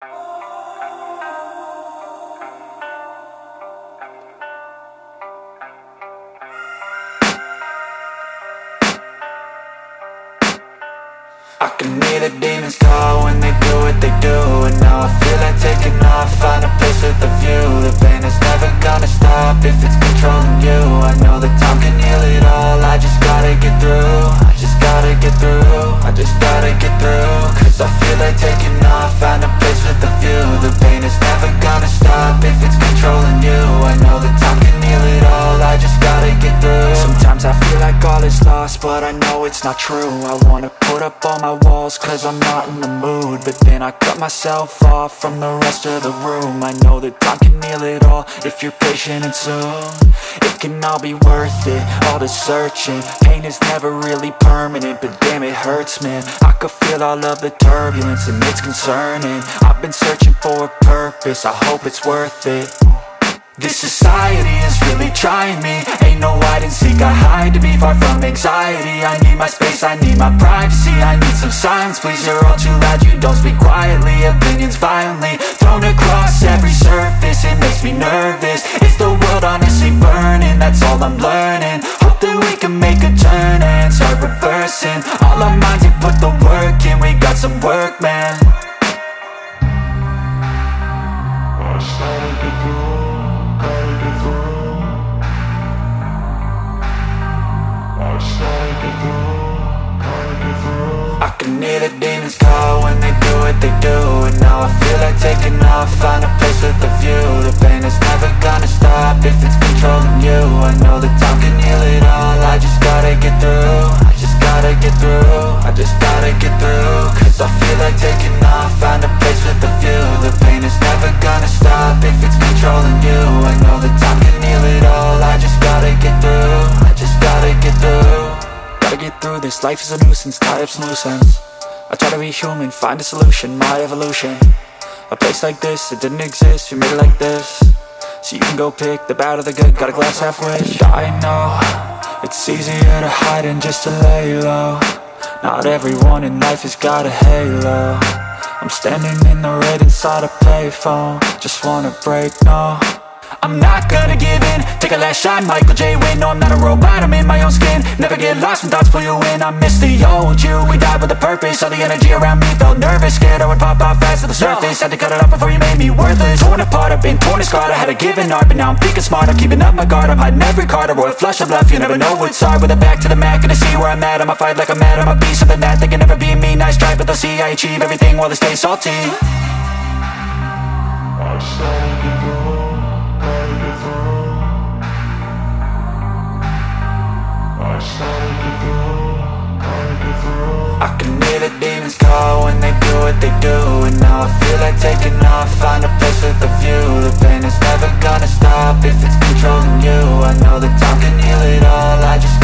I can hear the demons call when they do what they do. And now I feel like taking off, find a place with a view. The pain is never gonna stop if it's controlling you. I know that time can heal it all, I just gotta get through. I just gotta get through, I just gotta get through. Cause I feel like taking off, find a place with a view. The pain is never gonna stop if it's controlling you. I know that time can heal it all, I just gotta get through. Sometimes I feel like all is lost, but I know it's not true. I wanna put up all my walls cause I'm not in the mood, but then I cut myself off from the rest of the room. I know that time can heal it all if you're patient and soon it can all be worth it, all the searching. Pain is never really permanent, but damn it hurts, man. I could feel all of the turbulence and it's concerning. I've been searching for a purpose, I hope it's worth it. This society is really trying me. Ain't no hide and seek, I hide to be far from anxiety. I need my space, I need my privacy. I need some silence, please, you're all too loud. You don't speak quietly, opinions violently thrown across every surface. It makes me nervous, is the world honestly burning? That's all I'm learning. Hope that we can make a turn and start reversing all our minds and put the work in. We got some work, man. I can hear the demons call when they do what they do. And now I feel like taking off, find a place with a view. The pain is never gonna stop if it's controlling you. I know that time can heal it all, I just gotta get through. I just gotta get through, I just gotta get through. Cause I feel like taking off, find a place with a view. The pain is never gonna stop if it's controlling you. I know that time can heal it all, I just gotta get through. I just gotta get through. Gotta get through this, life is a nuisance, tie up some loose ends. I try to be human, find a solution, my evolution. A place like this, it didn't exist, we made it like this. So you can go pick the bad or the good, got a glass half wish. I know, it's easier to hide than just to lay low. Not everyone in life has got a halo. I'm standing in the red inside a payphone, just wanna break, no. I'm not gonna give in, take a last shot, Michael J. Win. No, I'm not a robot, I'm in my own skin. Never get lost when thoughts pull you in. I miss the old you, we died with a purpose. All the energy around me felt nervous, scared I would pop out fast to the surface. Had to cut it off before you made me worthless. Torn apart, I've been torn and scarred. I had a given art, but now I'm thinking smart. I'm keeping up my guard, I'm hiding every card. A royal flush of love, you never know what's hard. With a back to the mat, gonna see where I'm at. I'ma fight like I'm mad, I'ma be something that they can never be me. Nice try, but they'll see I achieve everything while they stay salty. I can hear the demons call when they do what they do. And now I feel like taking off, find a place with a view. The pain is never gonna stop if it's controlling you. I know that time can heal it all, I just